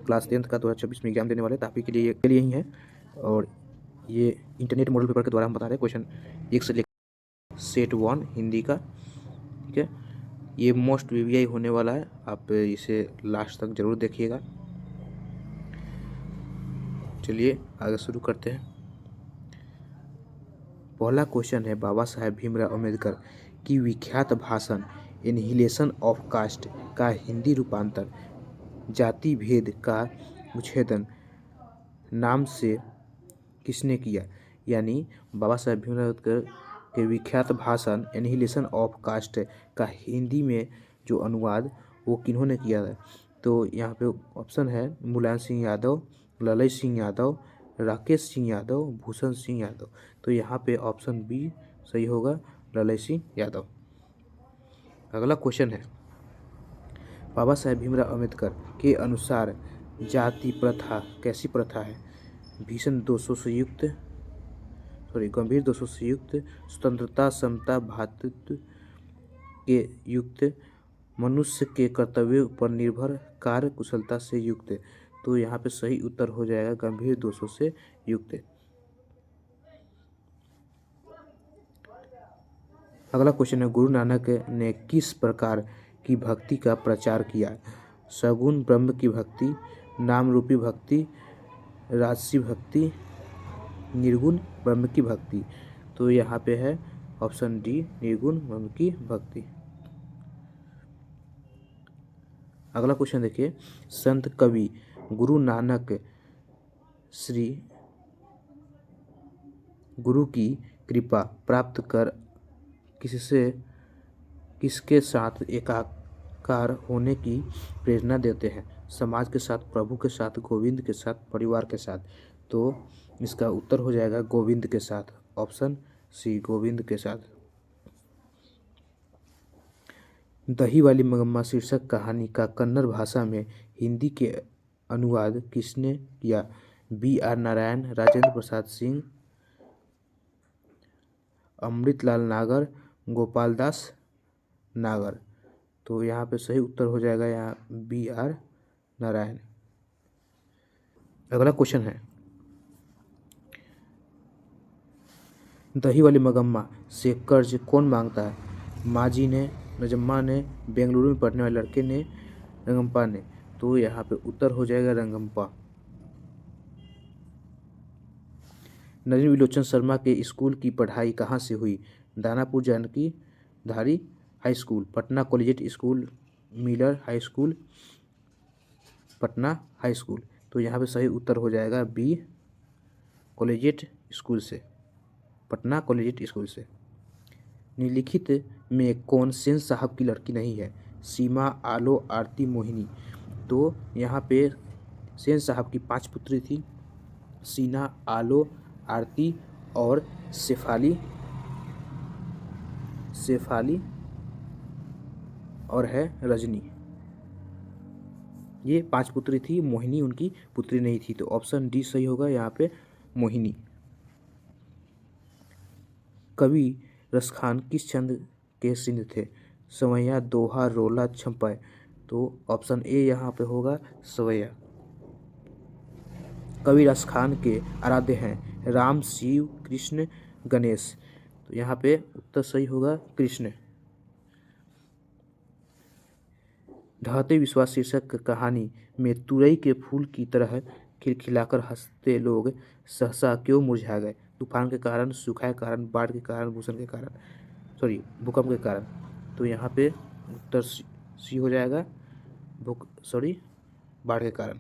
Class 10th का 2026 में exam देने वाले, तो आप ही के लिए ही है। और ये इंटरनेट मॉडल पेपर के द्वारा हम बता रहे हैं। क्वेश्चन 1 से लेकर सेट 1 हिंदी का, ठीक है। ये मोस्ट वीवीआई होने वाला है, आप इसे लास्ट तक जरूर देखिएगा। चलिए आगे शुरू करते हैं। पहला क्वेश्चन है, बाबा साहेब भीमराव अम्बेडकर की विख्यात भाषण एनिहिलेशन ऑफ कास्ट का हिंदी रूपांतर जाति भेद का उच्छेदन नाम से किसने किया। यानी बाबा साहेब भीमराव अम्बेडकर के विख्यात भाषण एनिहिलेशन ऑफ कास्ट का हिंदी में जो अनुवाद वो किन्होंने किया है। तो यहाँ पे ऑप्शन है मुलायम सिंह यादव, ललई सिंह यादव, राकेश सिंह यादव, भूषण सिंह यादव। तो यहाँ पे ऑप्शन बी सही होगा, ललई सिंह यादव। अगला क्वेश्चन है, बाबा साहेब भीमराव अम्बेडकर के अनुसार जाति प्रथा कैसी प्रथा है। भीषण दोषों से युक्त, गंभीर दोषों से युक्त, स्वतंत्रता समता भ्रातृत्व के युक्त, मनुष्य के कर्तव्यों पर निर्भर, कार्य कुशलता से युक्त। तो यहाँ पे सही उत्तर हो जाएगा गंभीर दोषों से युक्त। अगला क्वेश्चन है, गुरु नानक ने किस प्रकार की भक्ति का प्रचार किया। सगुण ब्रह्म की भक्ति, नाम रूपी भक्ति, राजसी भक्ति, निर्गुण ब्रह्म की भक्ति। तो यहाँ पे है ऑप्शन डी, निर्गुण ब्रह्म की भक्ति। अगला क्वेश्चन देखिए, संत कवि गुरु नानक श्री गुरु की कृपा प्राप्त कर किसके साथ एकाकार होने की प्रेरणा देते हैं। समाज के साथ, प्रभु के साथ, गोविंद के साथ, परिवार के साथ। तो इसका उत्तर हो जाएगा गोविंद के साथ, ऑप्शन सी, गोविंद के साथ। दही वाली मगम्मा शीर्षक कहानी का कन्नड़ भाषा में हिंदी के अनुवाद किसने किया। B.R. नारायण, राजेंद्र प्रसाद सिंह, अमृतलाल नागर, गोपाल दास नागर। तो यहाँ पे सही उत्तर हो जाएगा यहाँ B.R. नारायण। अगला क्वेश्चन है, दही वाली मगम्मा से कर्ज कौन मांगता है। माँ जी ने, नजम्मा ने, बेंगलुरु में पढ़ने वाले लड़के ने, रंगम्पा ने। तो यहाँ पे उत्तर हो जाएगा रंगम्पा। नलिनी विलोचन शर्मा के स्कूल की पढ़ाई कहाँ से हुई। दानापुर जानकी धारी high school, Patna collegiate school, Miller high school, Patna high school. तो यहाँ पे सही उत्तर हो जाएगा बी, कॉलेजिएट स्कूल से, पटना कॉलेजिएट स्कूल से। निम्नलिखित में कौन सेन साहब की लड़की नहीं है। सीमा, आलो, आरती, मोहिनी। तो यहाँ पे सेन साहब की 5 पुत्री थी, सीना, आलो, आरती और शेफाली और है रजनी। ये 5 पुत्री थी, मोहिनी उनकी पुत्री नहीं थी। तो ऑप्शन डी सही होगा यहाँ पे, मोहिनी। कवि रसखान किस छंद के सिंध थे। सवैया, दोहा, रोला, छंपय। तो ऑप्शन ए यहाँ पे होगा सवैया। कवि रसखान के आराध्य हैं राम, शिव, कृष्ण, गणेश। तो यहाँ पे उत्तर सही होगा कृष्ण। ढहते विश्वास शीर्षक कहानी में तुरई के फूल की तरह खिलखिलाकर हंसते लोग सहसा क्यों मुरझा गए। तूफान के कारण, सूखा के कारण, बाढ़ के कारण, भूकंप के कारण। तो यहाँ पे उत्तर सी हो जाएगा, बाढ़ के कारण।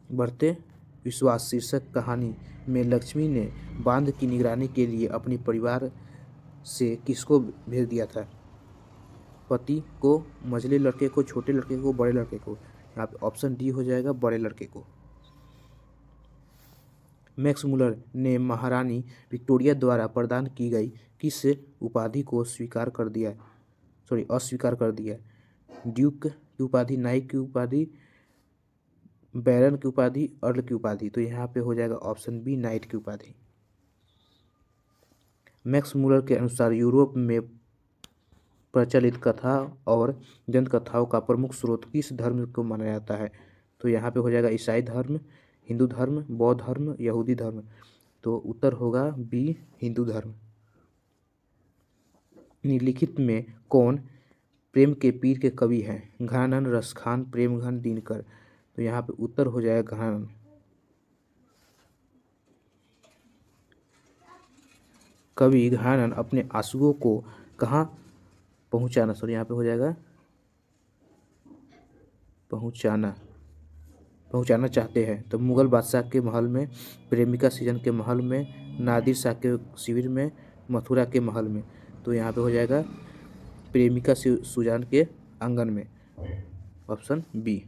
बढ़ते विश्वास शीर्षक कहानी में लक्ष्मी ने बांध की निगरानी के लिए अपने परिवार से किसको भेज दिया था। पति को, मझले लड़के को, छोटे लड़के को, बड़े लड़के को। यहाँ पे ऑप्शन डी हो जाएगा बड़े लड़के को। मैक्स मुलर ने महारानी विक्टोरिया द्वारा प्रदान की गई किस उपाधि को अस्वीकार कर दिया। ड्यूक की उपाधि, नाइक की उपाधि, बैरन की उपाधि, अर्ल की उपाधि। तो यहाँ पे हो जाएगा ऑप्शन बी, नाइट की उपाधि। मैक्स मुलर के अनुसार यूरोप में प्रचलित कथा और दंत कथाओं का प्रमुख स्रोत किस धर्म को माना जाता है? तो यहाँ पे हो जाएगा ईसाई धर्म, हिंदू धर्म, बौद्ध धर्म, यहूदी धर्म। तो उत्तर होगा बी, हिंदू धर्म। निम्नलिखित में कौन प्रेम के पीर के कवि हैं? घनानंद, रसखान, प्रेमघन, दिनकर। तो यहाँ पे उत्तर हो जाएगा घनानंद। कवि घनानंद अपने आंसुओं को कहाँ पहुँचाना, सॉरी यहाँ पे हो जाएगा पहुँचाना चाहते हैं? तो मुगल बादशाह के महल में, प्रेमिका सृजन के महल में, नादिर शाह के शिविर में, मथुरा के महल में। तो यहाँ पे हो जाएगा प्रेमिका सुजान के आंगन में, ऑप्शन बी।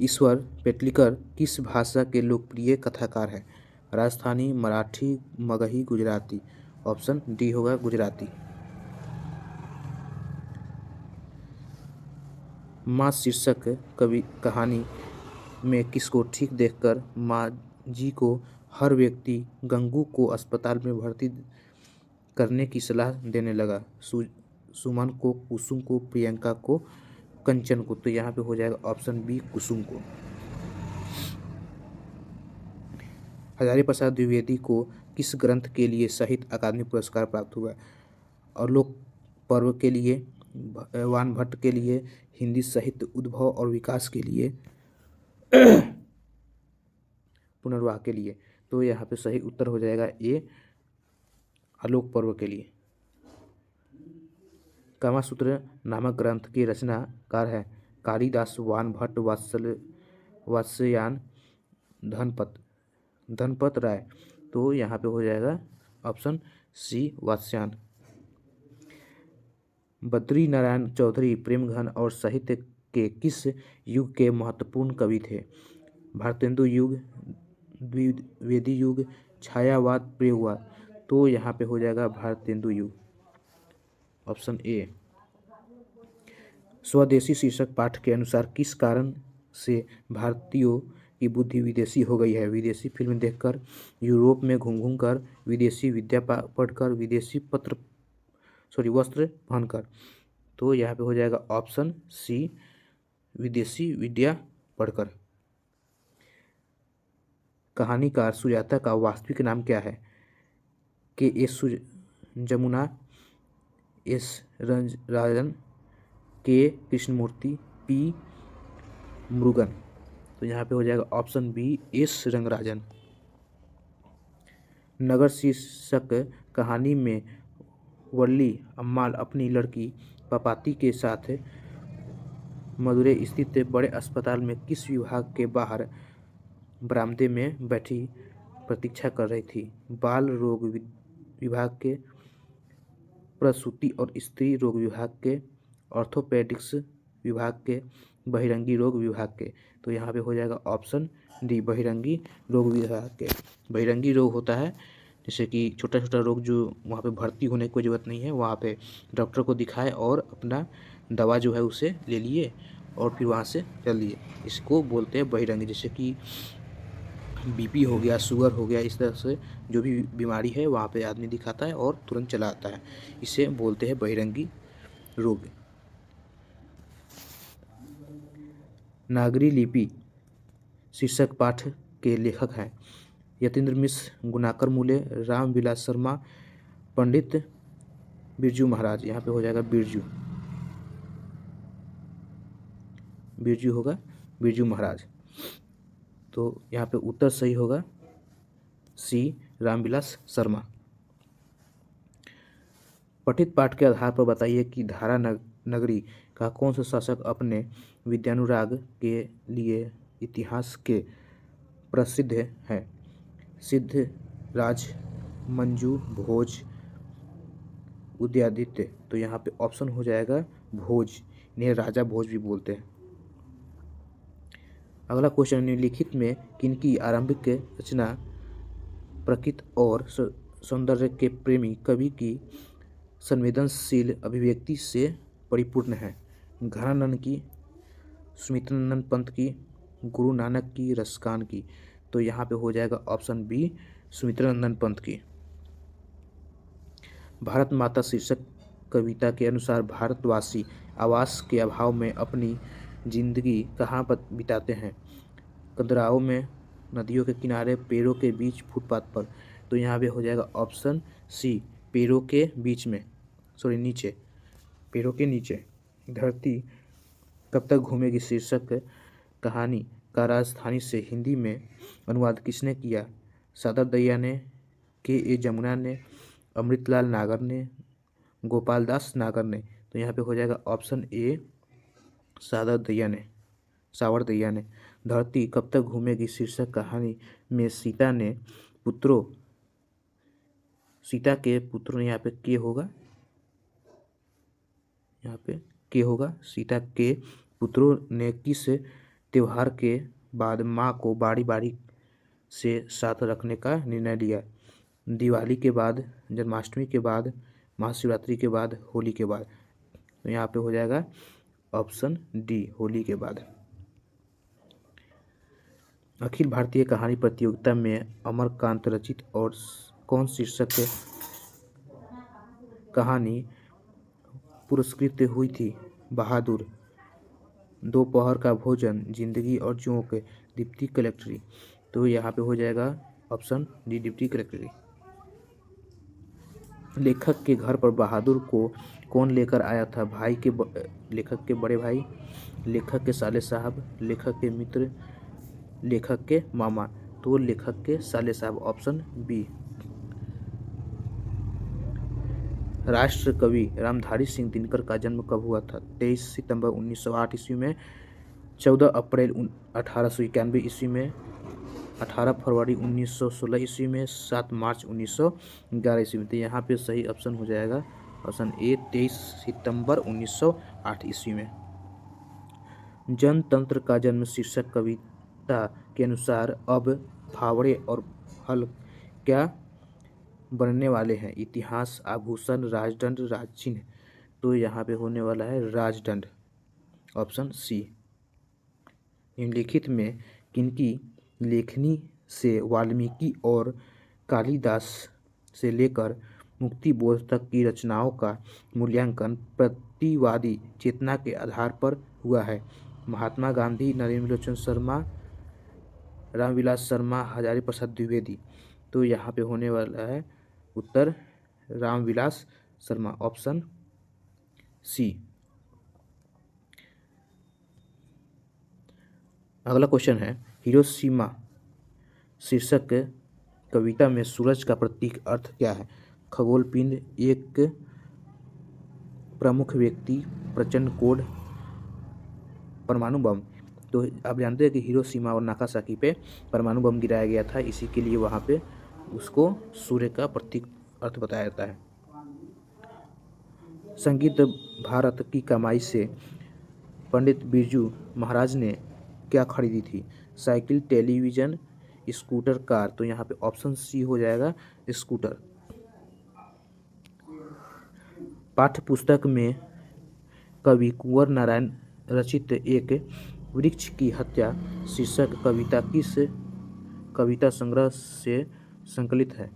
ईश्वर पेटलिकर किस भाषा के लोकप्रिय कथाकार हैं? राजस्थानी, मराठी, मगही, गुजराती। ऑप्शन डी होगा गुजराती। माँ शीर्षक कहानी में किसको ठीक देखकर माँ जी को हर व्यक्ति गंगू को अस्पताल में भर्ती करने की सलाह देने लगा? सुमन को, कुसुम को, प्रियंका को, कंचन को। तो यहाँ पे हो जाएगा ऑप्शन बी, कुसुम को। हजारी प्रसाद द्विवेदी को किस ग्रंथ के लिए साहित्य अकादमी पुरस्कार प्राप्त हुआ? आलोक पर्व के लिए, वान भट्ट के लिए, हिंदी साहित्य उद्भव और विकास के लिए, पुनर्वाह के लिए। तो यहाँ पे सही उत्तर हो जाएगा ए, आलोक पर्व के लिए। कामसूत्र नामक ग्रंथ के रचनाकार है? कालिदास, वान भट्ट, वात्स्यायन, धनपत राय। तो यहाँ पे हो जाएगा ऑप्शन सी, वात्स्यायन। बद्री नारायण चौधरी प्रेमघन और साहित्य के किस युग के महत्वपूर्ण कवि थे? भारतेंदु युग, द्विवेदी युग, छायावाद, प्रयोगवाद। तो यहाँ पे हो जाएगा भारतेंदु युग, ऑप्शन ए। स्वदेशी शीर्षक पाठ के अनुसार किस कारण से भारतीयों की बुद्धि विदेशी हो गई है? विदेशी फिल्म देखकर, यूरोप में घूम कर, विदेशी विद्या पढ़कर, विदेशी वस्त्र पहनकर। तो यहाँ पे हो जाएगा ऑप्शन सी, विदेशी विद्या पढ़कर। कहानीकार सुजाता का वास्तविक नाम क्या है? के एस जमुना, एस राजन, के कृष्णमूर्ति, पी मुरुगन। तो यहाँ पे हो जाएगा ऑप्शन बी, एस रंगराजन। नगर शीर्षक कहानी में वल्ली अम्माल अपनी लड़की पापाती के साथ मदुरै स्थित बड़े अस्पताल में किस विभाग के बाहर बरामदे में बैठी प्रतीक्षा कर रही थी? बाल रोग विभाग के, प्रसूति और स्त्री रोग विभाग के, ऑर्थोपेडिक्स विभाग के, बहिरंगी रोग विभाग के। तो यहाँ पे हो जाएगा ऑप्शन डी, बहिरंगी रोग विभाग के। बहिरंगी रोग होता है जैसे कि छोटा छोटा रोग जो वहाँ पे भर्ती होने की कोई ज़रूरत नहीं है, वहाँ पे डॉक्टर को दिखाए और अपना दवा जो है उसे ले लिए और फिर वहाँ से चल लिए। इसको बोलते हैं बहिरंगी। जैसे कि बीपी हो गया, शुगर हो गया, इस तरह से जो भी बीमारी है वहाँ पे आदमी दिखाता है और तुरंत चला आता है। इसे बोलते हैं बहिरंगी रोग। नागरी लिपि शीर्षक पाठ के लेखक हैं? यतीन्द्र मिश्र, गुणाकर मूले, रामविलास शर्मा, पंडित बिरजू महाराज। यहाँ पे हो जाएगा बिरजू होगा, बिरजू महाराज। तो यहाँ पे उत्तर सही होगा सी, रामविलास शर्मा। पठित पाठ के आधार पर बताइए कि धारा नगरी का कौन सा शासक अपने विद्यानुराग के लिए इतिहास के प्रसिद्ध है? सिद्धराज, मंजू, भोज, उदयादित्य। तो यहाँ पे ऑप्शन हो जाएगा भोज, इन्हें राजा भोज भी बोलते हैं। अगला क्वेश्चन, निम्नलिखित में किनकी आरंभिक रचना प्रकृति और सौंदर्य के प्रेमी कवि की संवेदनशील अभिव्यक्ति से परिपूर्ण है? घनानंद की, सुमित्रानंद पंत की, गुरु नानक की, रसखान की। तो यहाँ पे हो जाएगा ऑप्शन बी, सुमित्रानंद पंत की। भारत माता शीर्षक कविता के अनुसार भारतवासी आवास के अभाव में अपनी जिंदगी कहाँ पर बिताते हैं? कदराओं में, नदियों के किनारे, पेड़ों के बीच, फुटपाथ पर। तो यहाँ पे हो जाएगा ऑप्शन सी, पेड़ों के बीच में, सॉरी नीचे, पेड़ों के नीचे। धरती कब तक घूमेगी शीर्षक कहानी का राजस्थानी से हिंदी में अनुवाद किसने किया? सादर दैया ने, के ए जमुना ने, अमृतलाल नागर ने, गोपाल दास नागर ने। तो यहाँ पे हो जाएगा ऑप्शन ए, सादर दैया ने, सावर दैया ने। धरती कब तक घूमेगी शीर्षक कहानी में सीता के पुत्रों, यहाँ पे के होगा, यहाँ पे के होगा, सीता के पुत्रों ने किस त्योहार के बाद माँ को बारी बारी से साथ रखने का निर्णय लिया? दिवाली के बाद, जन्माष्टमी के बाद, महाशिवरात्रि के बाद, होली के बाद। तो यहाँ पे हो जाएगा ऑप्शन डी, होली के बाद। अखिल भारतीय कहानी प्रतियोगिता में अमरकांत रचित और कौन शीर्षक कहानी पुरस्कृत हुई थी? बहादुर, दोपहर का भोजन, जिंदगी और जोंक, डिप्टी कलेक्टरी। तो यहाँ पे हो जाएगा ऑप्शन डी, डिप्टी कलेक्टरी। लेखक के घर पर बहादुर को कौन लेकर आया था? लेखक के बड़े भाई, लेखक के साले साहब, लेखक के मित्र, लेखक के मामा। तो लेखक के साले साहब, ऑप्शन बी। राष्ट्र कवि रामधारी सिंह दिनकर का जन्म कब हुआ था? 23 सितंबर 1908 ईस्वी में, 14 अप्रैल 1891 ईस्वी में, 18 फरवरी 1916 ईस्वी में, 7 मार्च 1911 ईस्वी में। तो यहाँ पे सही ऑप्शन हो जाएगा ऑप्शन ए, 23 सितंबर 1908 ईस्वी में। जनतंत्र का जन्म शीर्षक कविता के अनुसार अब फावड़े और हल क्या बनने वाले हैं? इतिहास, आभूषण, राजदंड, राजचिन्ह। तो यहाँ पे होने वाला है राजदंड, ऑप्शन सी। निम्नलिखित में किनकी लेखनी से वाल्मीकि और कालिदास से लेकर मुक्तिबोध तक की रचनाओं का मूल्यांकन प्रतिवादी चेतना के आधार पर हुआ है? महात्मा गांधी, नरेंद्र लोचन शर्मा, रामविलास शर्मा, हजारी प्रसाद द्विवेदी। तो यहाँ पे होने वाला है उत्तर रामविलास शर्मा, ऑप्शन सी। अगला क्वेश्चन है, हिरोशिमा शीर्षक कविता में सूरज का प्रतीक अर्थ क्या है? खगोल पिंड, एक प्रमुख व्यक्ति, प्रचंड कोड, परमाणु बम। तो आप जानते हैं कि हिरोशिमा और नागासाकी पे परमाणु बम गिराया गया था, इसी के लिए वहाँ पे उसको सूर्य का प्रतीक अर्थ बताया जाता है। संगीत भारत की कमाई से पंडित बिरजू महाराज ने क्या खरीदी थी? Cycle, television, scooter, car. तो यहाँ पे ऑप्शन सी हो जाएगा स्कूटर। पाठ्य पुस्तक में कवि कुंवर नारायण रचित एक वृक्ष की हत्या शीर्षक कविता किस कविता संग्रह से संकलित है?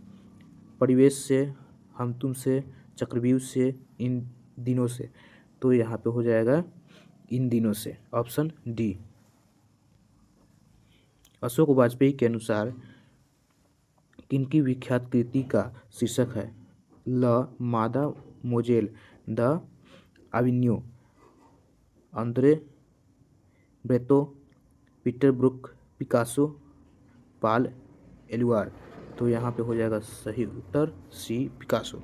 परिवेश से, हम तुम से, चक्रव्यूह से, इन दिनों से। तो यहाँ पे हो जाएगा इन दिनों से, ऑप्शन डी। अशोक वाजपेयी के अनुसार किनकी विख्यात कृति का शीर्षक है? ल मादा मोजेल, द आविन्यो, Andre Breton, Peter Brook, Picasso, Paul Eluard. तो यहाँ पे हो जाएगा सही उत्तर सी, पिकासो।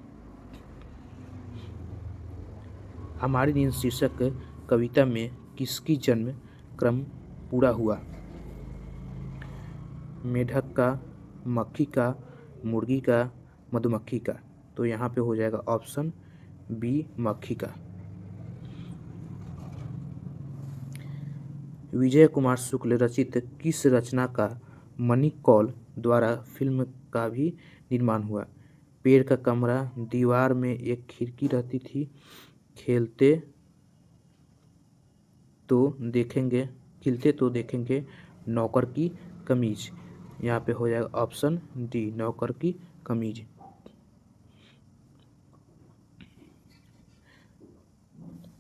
हमारी नींद शीर्षक कविता में किसकी जन्म क्रम पूरा हुआ? मेढक का, मक्खी का, मुर्गी का, मधुमक्खी का। तो यहाँ पे हो जाएगा ऑप्शन बी, मक्खी का। विजय कुमार शुक्ल रचित किस रचना का मनी कौल द्वारा फिल्म का भी निर्माण हुआ? पेड़ का कमरा, दीवार में एक खिड़की रहती थी, खिलते तो देखेंगे, नौकर की कमीज। यहाँ पे हो जाएगा ऑप्शन डी, नौकर की कमीज।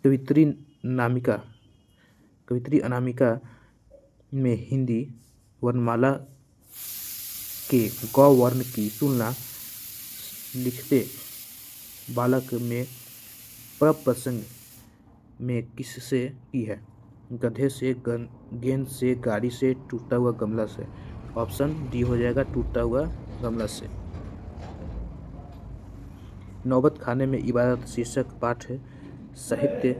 कवित्री नामिका कवित्री अनामिका में हिंदी वर्णमाला के ग वर्ण की तुलना लिखते बालक में प्रप्रसंग में किससे की है? गधे से, गेंद से, गाड़ी से, टूटा हुआ गमला से। ऑप्शन डी हो जाएगा टूटा हुआ गमला से। नौबत खाने में इबादत शीर्षक पाठ साहित्य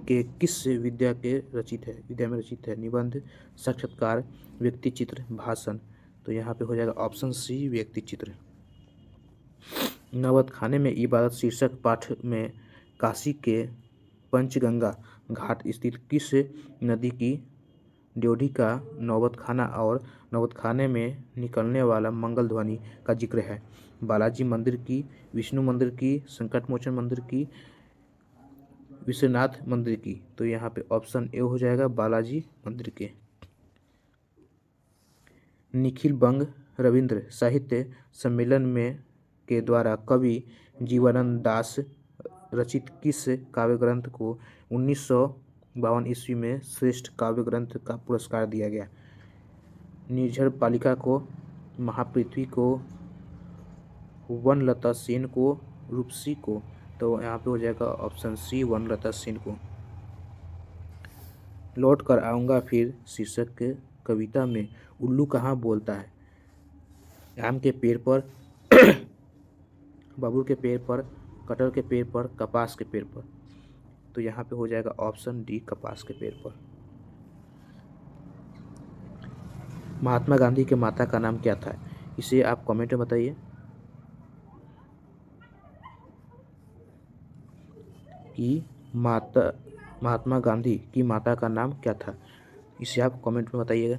के किस विद्या में रचित है? निबंध, साक्षात्कार, व्यक्ति चित्र, भाषण। तो यहाँ पे हो जाएगा ऑप्शन सी व्यक्ति चित्र। नौबत खाने में इबादत शीर्षक पाठ में काशी के पंचगंगा घाट स्थित किस नदी की ड्योढ़ी का नौबत खाना और नौबत खाने में निकलने वाला मंगल ध्वनि का जिक्र है? बालाजी मंदिर की, विष्णु मंदिर की, संकट मोचन मंदिर की, विश्वनाथ मंदिर की। तो यहाँ पे ऑप्शन ए हो जाएगा बालाजी मंदिर के। निखिल बंग रविंद्र साहित्य सम्मेलन में के द्वारा कवि जीवनानंद दास रचित किस काव्य ग्रंथ को 1952 ईस्वी में श्रेष्ठ काव्य ग्रंथ का पुरस्कार दिया गया? निर्झर पालिका को, महापृथ्वी को, वनलता सेन को, रूपसी को। तो यहाँ पे हो जाएगा ऑप्शन सी वनलता सेन को। लौट कर आऊँगा फिर शीर्षक के कविता में उल्लू कहाँ बोलता है? आम के पेड़ पर, बबूल के पेड़ पर, कटहल के पेड़ पर, कपास के पेड़ पर। तो यहाँ पे हो जाएगा ऑप्शन डी कपास के पेड़ पर। महात्मा गांधी के माता का नाम क्या था? इसे आप कमेंट में बताइए कि महात्मा गांधी की माता का नाम क्या था? इसे आप कमेंट में बताइएगा।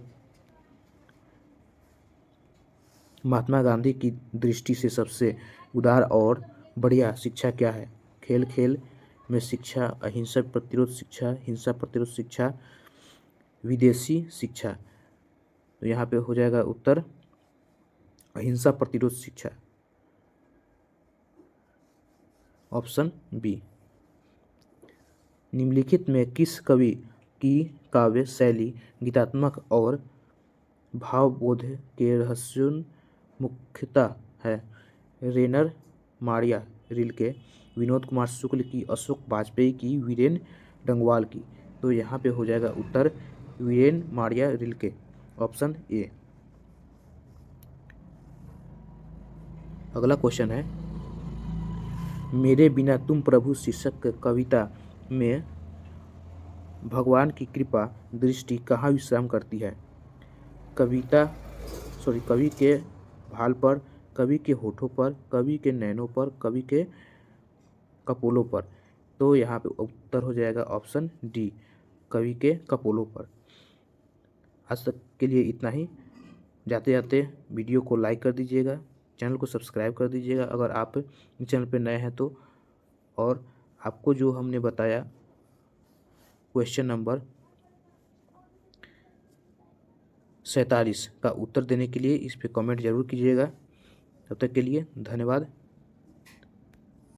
महात्मा गांधी की दृष्टि से सबसे उदार और बढ़िया शिक्षा क्या है? खेल खेल में शिक्षा, अहिंसा प्रतिरोध शिक्षा, हिंसा प्रतिरोध शिक्षा, विदेशी शिक्षा। तो यहाँ पे हो जाएगा उत्तर अहिंसा प्रतिरोध शिक्षा, ऑप्शन बी। निम्नलिखित में किस कवि की काव्य शैली गीतात्मक और भावबोध के रहस्योन्मुखता है? रेनर मारिया रिल्के, विनोद कुमार शुक्ल की, अशोक वाजपेयी की, वीरेन डंगवाल की। तो यहाँ पे हो जाएगा उत्तर Rainer Maria Rilke, option A. अगला क्वेश्चन है, मेरे बिना तुम प्रभु शीर्षक कविता में भगवान की कृपा दृष्टि कहाँ विश्राम करती है? कवि के भाल पर, कवि के होठों पर, कवि के नैनों पर, कवि के कपोलों पर। तो यहाँ पे उत्तर हो जाएगा ऑप्शन डी कवि के कपोलों पर। आज तक के लिए इतना ही। जाते जाते वीडियो को लाइक कर दीजिएगा, चैनल को सब्सक्राइब कर दीजिएगा अगर आप चैनल पे नए हैं तो। और आपको जो हमने बताया क्वेश्चन नंबर 47 का उत्तर देने के लिए इस पे कमेंट जरूर कीजिएगा। तब तक के लिए धन्यवाद।